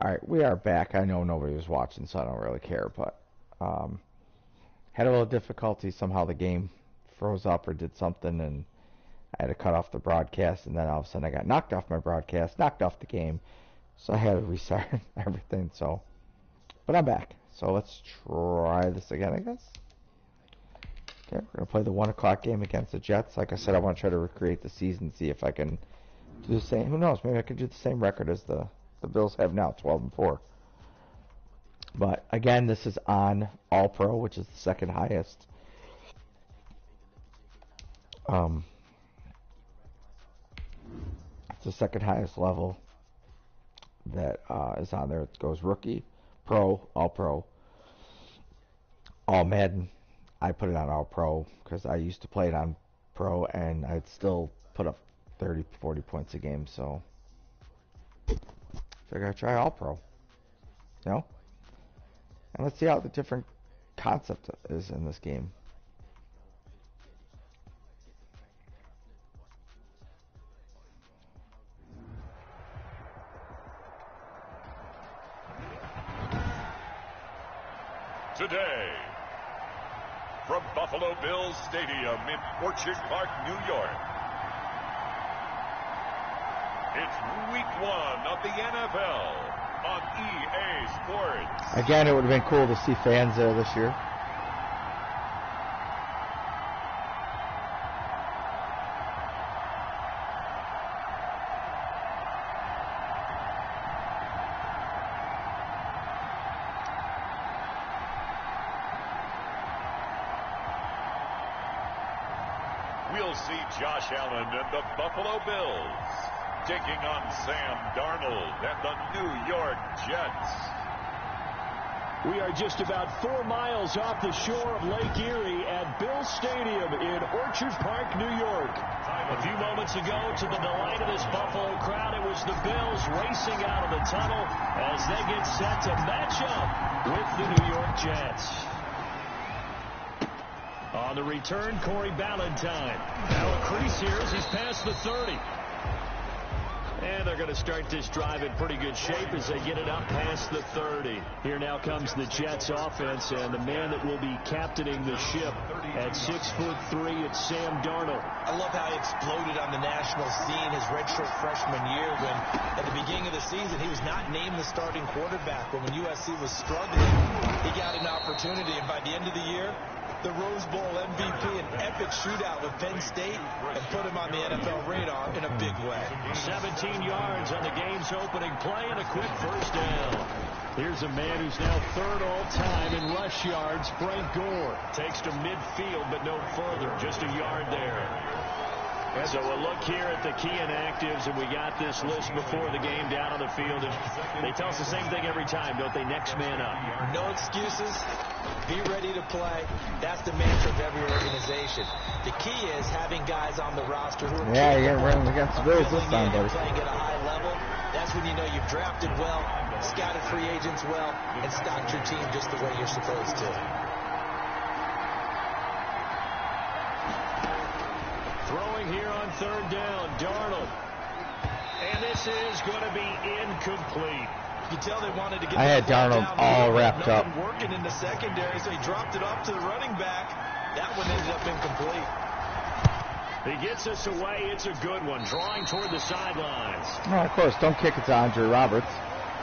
All right, we are back. I know nobody was watching, so I don't really care, but had a little difficulty. Somehow the game froze up or did something, and I had to cut off the broadcast, and then all of a sudden I got knocked off my broadcast, knocked off the game, so I had to restart everything. So, but I'm back. So let's try this again, I guess. Okay, we're going to play the 1 o'clock game against the Jets. Like I said, I want to try to recreate the season, see if I can do the same. Who knows? Maybe I can do the same record as the Bills have now, 12-4. But again, this is on All Pro, which is the second highest. It's the second highest level that is on there. It goes Rookie, Pro, All Madden. I put it on All Pro because I used to play it on Pro, and I'd still put up 30, 40 points a game. So figure I'd try All Pro. You know? And let's see how the different concept is in this game. Today, from Buffalo Bills Stadium in Orchard Park, New York, it's week 1 of the NFL on EA Sports. Again, it would have been cool to see fans there this year. We'll see Josh Allen and the Buffalo Bills taking on Sam Darnold and the New York Jets. We are just about 4 miles off the shore of Lake Erie at Bill Stadium in Orchard Park, New York. A few moments ago, to the delight of this Buffalo crowd, it was the Bills racing out of the tunnel as they get set to match up with the New York Jets. On the return, Corey Ballantyne. Now a crease here as he's past the 30. And they're going to start this drive in pretty good shape as they get it up past the 30. Here now comes the Jets offense, and the man that will be captaining the ship at 6'3", it's Sam Darnold. I love how he exploded on the national scene his redshirt freshman year when, at the beginning of the season, he was not named the starting quarterback. But when USC was struggling, he got an opportunity, and by the end of the year, the Rose Bowl MVP, an epic shootout with Penn State, and put him on the NFL radar in a big way. 17 yards on the game's opening play and a quick first down. Here's a man who's now third all-time in rush yards, Frank Gore. Takes to midfield, but no further, just a yard there. So we'll look here at the key inactives, and we got this list before the game down on the field. And they tell us the same thing every time, don't they? Next man up. No excuses. Be ready to play. That's the mantra of every organization. The key is having guys on the roster who are you're running against the Bills this time, buddy. Playing at a high level. That's when you know you've drafted well, scouted free agents well, and stocked your team just the way you're supposed to. Throwing here on third down, Darnold. And this is going to be incomplete. You tell they wanted to get I had Darnold all wrapped up. Working in the secondary, so he dropped it off to the running back. That one ended up incomplete. He gets us away. It's a good one. Drawing toward the sidelines. No, of course. Don't kick it to Andre Roberts.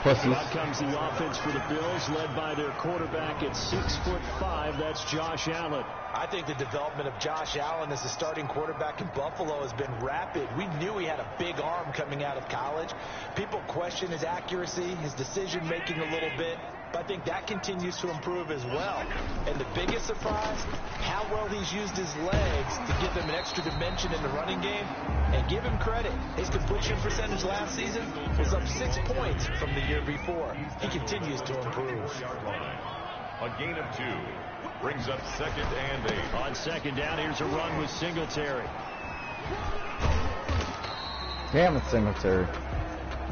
Pussies. Out comes the offense for the Bills, led by their quarterback at 6'5". That's Josh Allen. I think the development of Josh Allen as the starting quarterback in Buffalo has been rapid. We knew he had a big arm coming out of college. People question his accuracy, his decision-making a little bit, but I think that continues to improve as well. And the biggest surprise, how well he's used his legs to give him an extra dimension in the running game. And give him credit. His completion percentage last season was up 6 points from the year before. He continues to improve. A gain of 2 brings up 2nd and 8. On second down, here's a run with Singletary. Damn it, Singletary.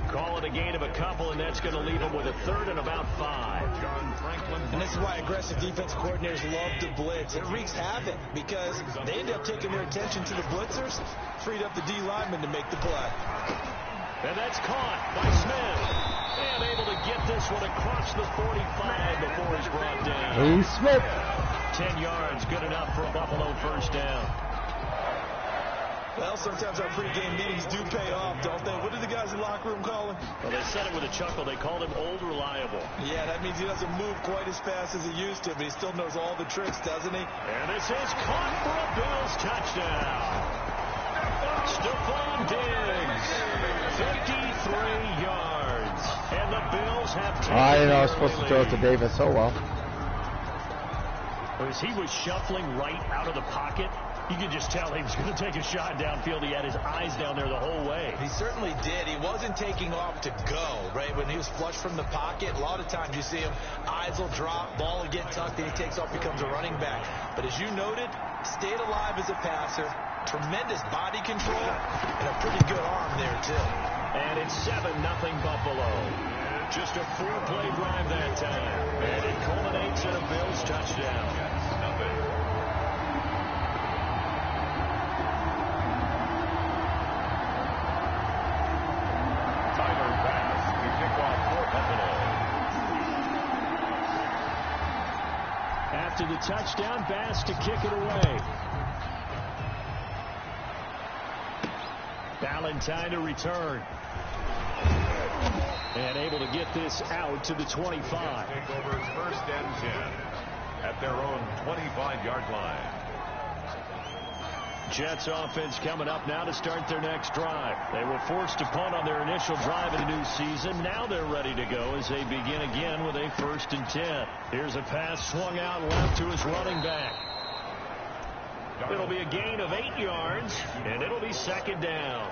Call it a gain of a couple, and that's going to leave him with a third and about 5. John Franklin. And this is why aggressive defense coordinators love to blitz. It wreaks havoc because they end up taking their attention to the blitzers, freed up the D lineman to make the play. And that's caught by Smith. And able to get this one across the 45 before he's brought down. Hey, Smith. 10 yards, good enough for a Buffalo first down. Well, sometimes our pregame meetings do pay off, don't they? What did the guys in the locker room call him? Well, they said it with a chuckle. They called him Old Reliable. Yeah, that means he doesn't move quite as fast as he used to, but he still knows all the tricks, doesn't he? And this is caught for a Bills touchdown. Stephon Diggs, 53 yards. And the Bills have taken I didn't know I was the supposed to early throw it to lead. Davis so well. As he was shuffling right out of the pocket, you could just tell he was going to take a shot downfield. He had his eyes down there the whole way. He certainly did. He wasn't taking off to go, right? When he was flush from the pocket, a lot of times you see him, eyes will drop, ball will get tucked, and he takes off, becomes a running back. But as you noted, stayed alive as a passer, tremendous body control, and a pretty good arm there, too. And it's 7-0 Buffalo. Just a 4-play drive that time. And it culminates in a Bills touchdown. Tyler Bass to kick off for Buffalo. After the touchdown, Bass to kick it away. Valentine to return. And able to get this out to the 25. Takeovers 1st and 10 at their own 25-yard line. Jets offense coming up now to start their next drive. They were forced to punt on their initial drive in a new season. Now they're ready to go as they begin again with a 1st and 10. Here's a pass swung out left to his running back. It'll be a gain of 8 yards, and it'll be 2nd down.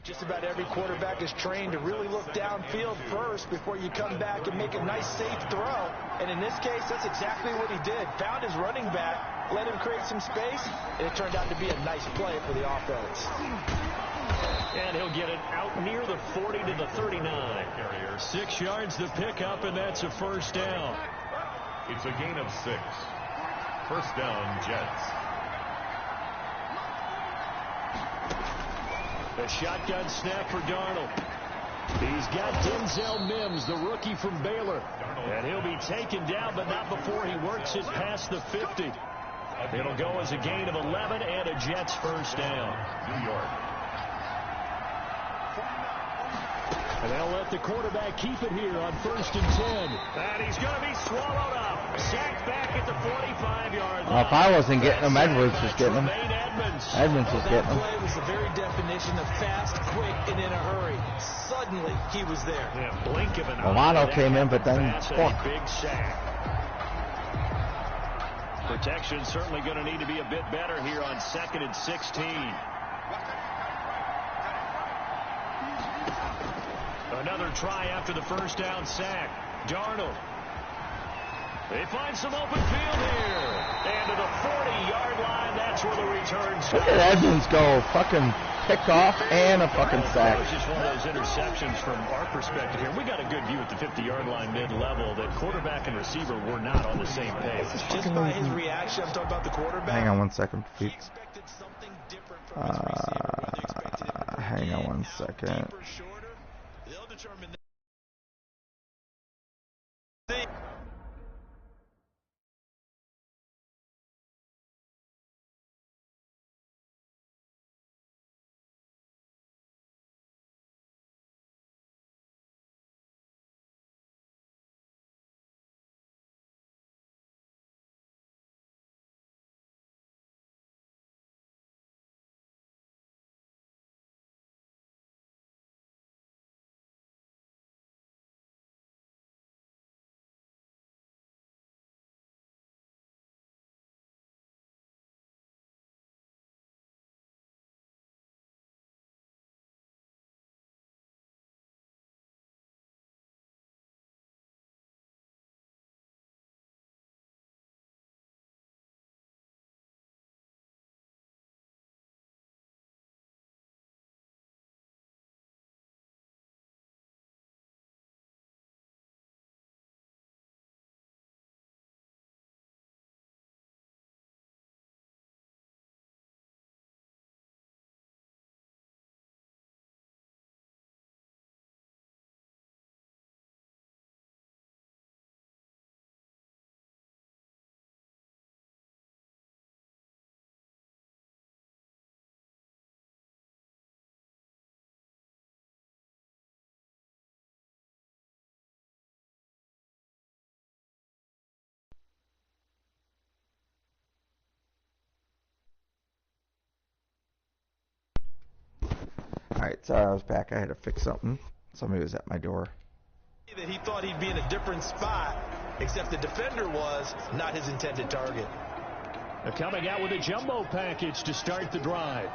Just about every quarterback is trained to really look downfield first before you come back and make a nice, safe throw. And in this case, that's exactly what he did. Found his running back, let him create some space, and it turned out to be a nice play for the offense. And he'll get it out near the 40 to the 39. 6 yards to pick up, and that's a 1st down. It's a gain of 6. 1st down, Jets. A shotgun snap for Darnold. He's got Denzel Mims, the rookie from Baylor. And he'll be taken down, but not before he works it past the 50. It'll go as a gain of 11 and a Jets 1st down. New York. And they'll let the quarterback keep it here on 1st and 10. And he's going to be swallowed up. Sacked back at the 45-yard line. If I wasn't getting him, Edwards was getting him. Edmonds was getting him. That play was the very definition of fast, quick, and in a hurry. Suddenly, he was there. Yeah, blink of an eye. Milano came in, but then Pass and a big sack. Protection certainly going to need to be a bit better here on 2nd and 16. Another try after the 1st down sack. Darnold. They find some open field here. And to the 40-yard line, that's where the return starts. Look at Edmonds go. Fucking pick off and a fucking That sack. was just one of those interceptions from our perspective here. We got a good view at the 50-yard line mid-level that quarterback and receiver were not on the same page. Just by his reaction, I'm talking about the quarterback. Hang on one second, He Pete. expected something different from his receiver. Whether they expected him to break Hang on one out second. deeper, shorter, they'll determine that. right, sorry, I was back. I had to fix something. Somebody was at my door. That he thought he'd be in a different spot, except the defender was not his intended target. They're coming out with a jumbo package to start the drive.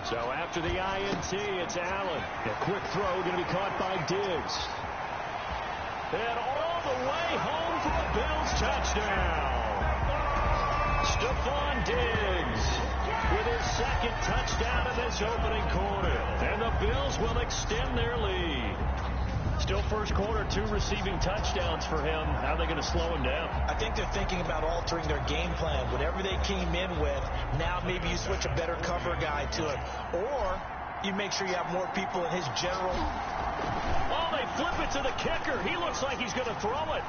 So after the INT, it's Allen. A quick throw going to be caught by Diggs. And all the way home for a Bills touchdown. Stephon Diggs with his second touchdown in this opening quarter. And the Bills will extend their lead. Still first quarter, 2 receiving touchdowns for him. How are they going to slow him down? I think they're thinking about altering their game plan. Whatever they came in with, now maybe you switch a better cover guy to it. Or you make sure you have more people in his general. Oh, they flip it to the kicker. He looks like he's going to throw it.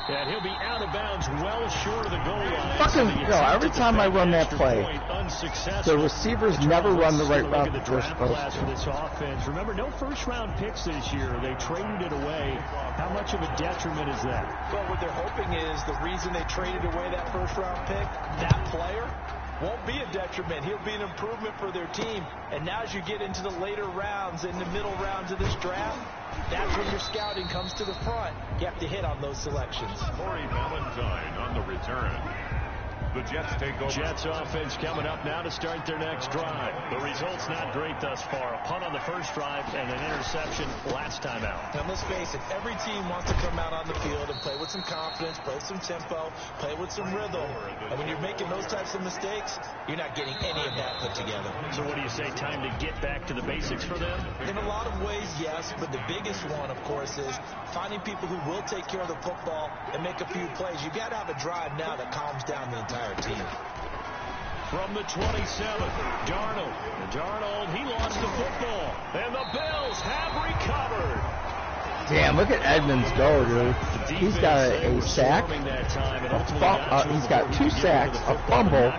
And he'll be out of bounds well short of the goal line. Fucking, every time I run that play, the receivers never run the right route that they're supposed for this offense. Remember, no first-round picks this year. They traded it away. How much of a detriment is that? Well, what they're hoping is the reason they traded away that first-round pick, that player won't be a detriment. He'll be an improvement for their team. And now as you get into the later rounds, in the middle rounds of this draft, that's when your scouting comes to the front. You have to hit on those selections. Corey Valentine on the return. The Jets take over. Jets offense coming up now to start their next drive. The result's not great thus far. A punt on the first drive and an interception last time out. Now, let's face it, every team wants to come out on the field and play with some confidence, play with some tempo, play with some rhythm. And when you're making those types of mistakes, you're not getting any of that put together. So what do you say, time to get back to the basics for them? In a lot of ways, yes, but the biggest one, of course, is finding people who will take care of the football and make a few plays. You got to have a drive now that calms down the entire team. From the 27, Darnold, he lost the football, and the Bills have recovered. Damn, look at Edmonds go, dude. He's got a sack, he's got 2 sacks, a fumble,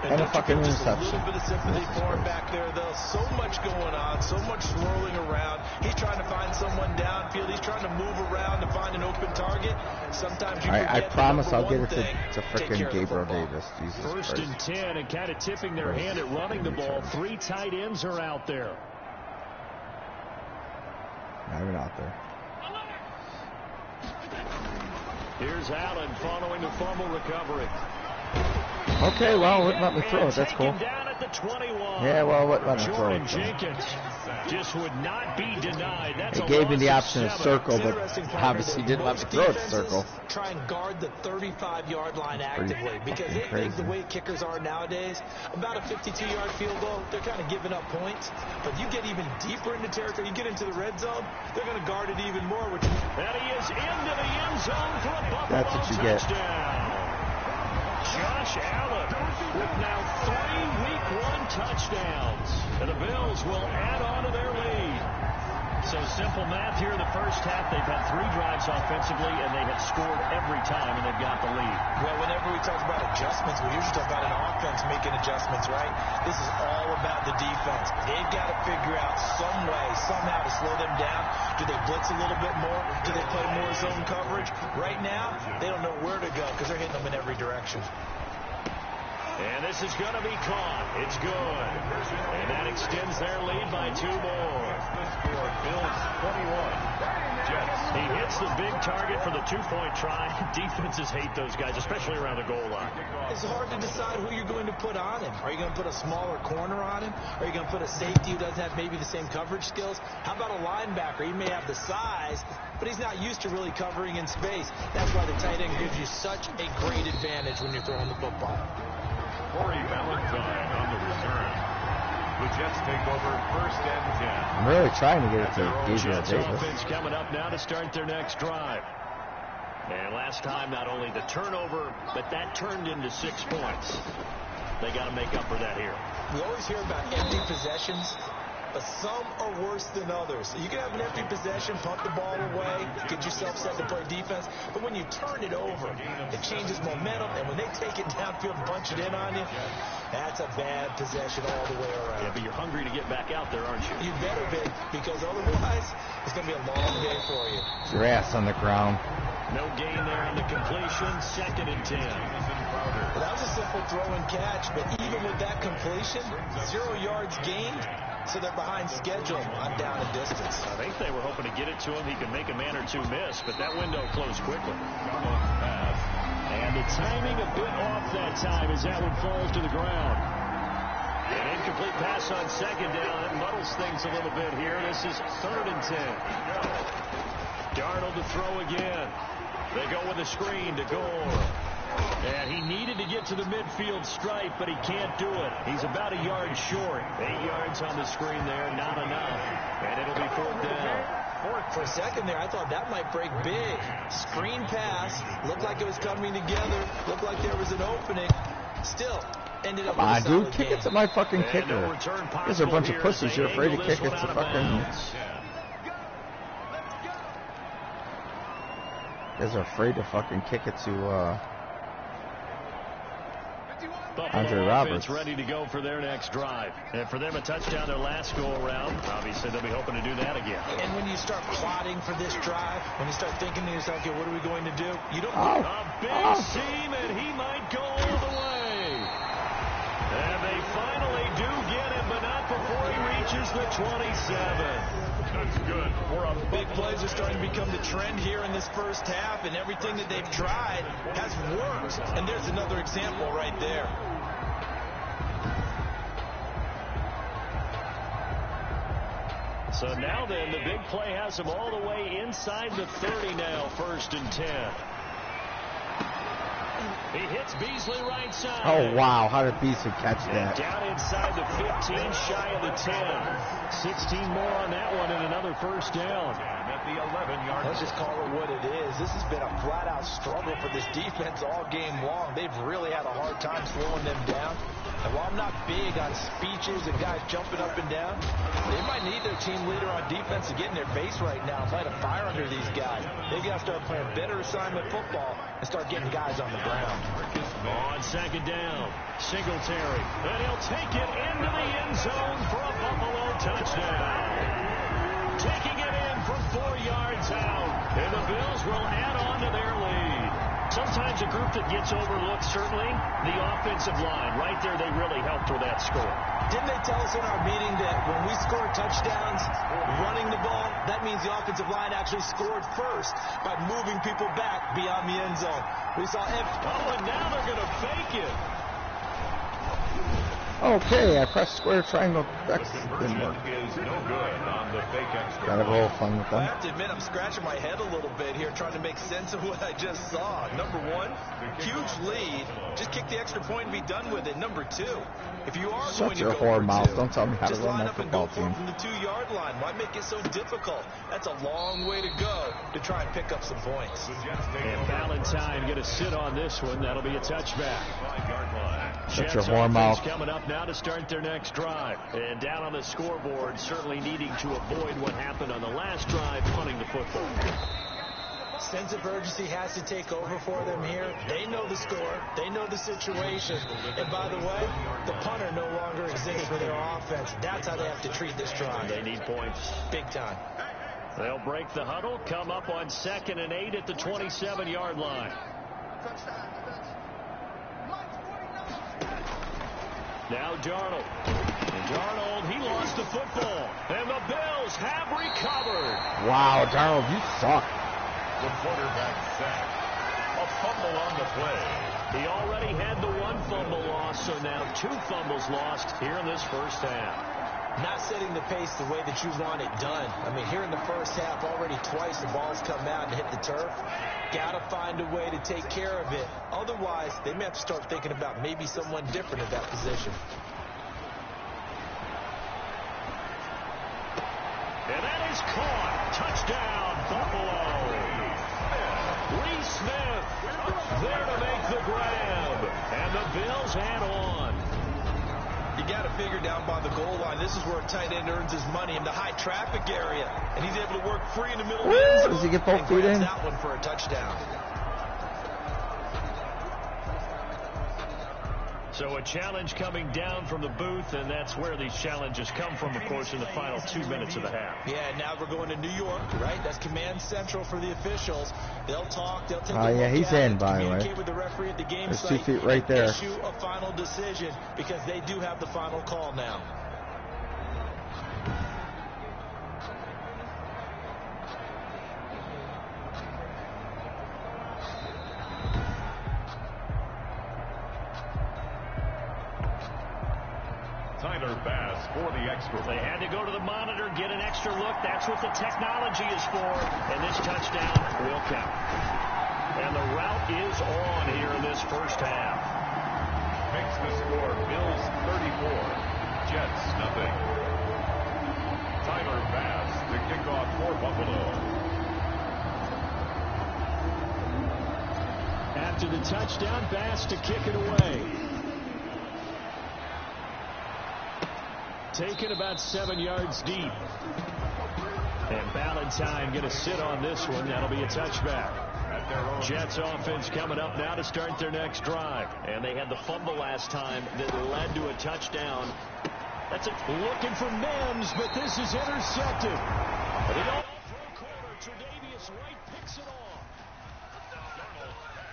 and a fucking interception. A little bit of sympathy for him back there, though. So much going on, so much swirling around. He's trying to find someone downfield. He's trying to move around to find an open target. Sometimes you I promise I'll get it to frickin' Gabriel Davis. Jesus First Christ. and 10, and kind of tipping their hand at running the ball. 3 tight ends are out there. Not even out there. Here's Allen following the fumble recovery. Okay, well, let me throw it. That's cool. Down at the 21. Yeah, well, let me throw Jordan it. Jenkins just would not be denied. That's They gave me the option of 7. circle, but obviously didn't let me throw it circle. Try and guard the 35-yard line actively because they think the way kickers are nowadays, about a 52-yard field goal, they're kind of giving up points. But you get even deeper into territory, you get into the red zone, they're going to guard it even more. And he is into the end zone for a Buffalo That's what you get. touchdown. Josh Allen with now 3 Week 1 touchdowns. And the Bills will add on to their lead. So simple math here in the first half. They've had 3 drives offensively, and they have scored every time, and they've got the lead. Well, whenever we talk about adjustments, we usually talk about an offense making adjustments, right? This is all about the defense. They've got to figure out some way, somehow to slow them down. Do they blitz a little bit more? Do they play more zone coverage? Right now, they don't know where to go because they're hitting them in every direction. And this is going to be caught. It's good. And that extends their lead by 2 more. Bills 21. Jets. He hits the big target for the 2-point try. Defenses hate those guys, especially around the goal line. It's hard to decide who you're going to put on him. Are you going to put a smaller corner on him? Are you going to put a safety who doesn't have maybe the same coverage skills? How about a linebacker? He may have the size, but he's not used to really covering in space. That's why the tight end gives you such a great advantage when you're throwing the football. Corey Valentine on the return. The Jets take over first and 10. I'm really trying to get it to Gabriel Jets Davis. offense coming up now to start their next drive. And last time, not only the turnover, but that turned into 6 points. They got to make up for that here. We always hear about empty possessions, but some are worse than others. So you can have an empty possession, punt the ball away, get yourself set to play defense. But when you turn it over, it changes momentum. And when they take it downfield and punch it in on you, that's a bad possession all the way around. Yeah, but you're hungry to get back out there, aren't you? You better be, because otherwise, it's going to be a long day for you. Your ass on the ground. No gain there on the completion. 2nd and 10. Well, that was a simple throw and catch, but even with that completion, 0 yards gained, so they're behind schedule on down and distance. I think they were hoping to get it to him. He could make a man or two miss, but that window closed quickly. And the timing a bit off that time as that one falls to the ground. An incomplete pass on second down. That muddles things a little bit here. This is 3rd and 10. Darnold to throw again. They go with a screen to Gore. And he needed to get to the midfield stripe, but he can't do it. He's about a yard short. 8 yards on the screen there, not enough. And it'll be 4th down. For a second there, I thought that might break big. Screen pass. Looked like it was coming together. Looked like there was an opening. Still, ended up with a solid dude, kick game. it to my fucking kicker. There's a bunch of pussies. You're afraid to kick it to fucking... You guys are afraid to fucking kick it to, Andre Roberts. Ready to go for their next drive. And for them, a touchdown their last go-around. Obviously, they'll be hoping to do that again. And when you start plotting for this drive, when you start thinking to yourself, okay, what are we going to do? You don't... A big seam, and he might go all the way. And they finally do get him, but not before he reaches the 27. That's good for a Big plays are starting to become the trend here in this first half, and everything that they've tried has worked. And there's another example right there. So now then, the big play has him all the way inside the 30 now, 1st and 10. He hits Beasley right side. Oh, wow. How did Beasley catch that? Down inside the 15, shy of the 10. 16 more on that one and another 1st down. at the 11-yard line. Let's just call it what it is. This has been a flat-out struggle for this defense all game long. They've really had a hard time slowing them down. And while I'm not big on speeches and guys jumping up and down, they might need their team leader on defense to get in their face right now and light a fire under these guys. They got to start playing better assignment football and start getting guys on the ground. On 2nd down, Singletary. And he'll take it into the end zone for a Buffalo touchdown. Taking it in from 4 yards out. And the Bills will add on to their lead. Sometimes a group that gets overlooked, certainly, the offensive line. Right there, they really helped with that score. Didn't they tell us in our meeting that when we score touchdowns running the ball, that means the offensive line actually scored first by moving people back beyond the end zone? We saw and now they're going to fake it. Okay, I pressed square, triangle, X. Didn't work. Is no good on the fake extra. Gotta have a little fun with I them. have to admit, I'm scratching my head a little bit here trying to make sense of what I just saw. Number one, huge lead. Just kick the extra point and be done with it. Number two, if you are going to your go whore for mouth. two, Don't tell me how to just run line my up and go football for it team. from the 2-yard line. Why make it so difficult? That's a long way to go to try and pick up some points. And Valentine going to sit on this one. That'll be a touchback. 5-yard line. Shut your Jets whore offense mouth. coming up now to start their next drive. And down on the scoreboard, certainly needing to avoid what happened on the last drive, punting the football. Sense of urgency has to take over for them here. They know the score. They know the situation. And by the way, the punter no longer exists for their offense. That's how they have to treat this drive. They need points. Big time. They'll break the huddle, come up on 2nd and 8 at the 27-yard line. Now Darnold. And Darnold, he lost the football. And the Bills have recovered. Wow, Darnold, you suck. The quarterback sack. A fumble on the play. He already had the 1 fumble loss, so now 2 fumbles lost here in this first half. Not setting the pace the way that you want it done. I mean, here in the first half, already twice the ball's come out and hit the turf. Got to find a way to take care of it. Otherwise, they may have to start thinking about maybe someone different at that position. And that is caught. Touchdown, Buffalo. Reese Smith there to make the grab. And the Bills add on. You got to figure down by the goal line. This is where a tight end earns his money in the high traffic area. And he's able to work free in the middle of the end zone. Does he get both feet in? That one for a touchdown. So a challenge coming down from the booth, and that's where these challenges come from, of course, in the final 2 minutes of the half. Yeah, now we're going to New York, right? That's command central for the officials. They'll talk, they'll take a look yeah, he's at in, it, by the way. communicate with the referee at the game There's site, 2 feet right there. issue a final decision because they do have the final call now. Tyler Bass for the extra. They had to go to the monitor, get an extra look. That's what the technology is for. And this touchdown will count. And the route is on here in this first half. Makes the score Bills 34, Jets nothing. Tyler Bass to kick off for Buffalo. After the touchdown, Bass to kick it away. Taken about 7 yards deep. And Valentine going to sit on this one. That'll be a touchback. Jets offense coming up now to start their next drive. And they had the fumble last time that led to a touchdown. That's it. Looking for Mims, but this is intercepted. Corner, Tre'Davious White picks it off.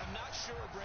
I'm not sure.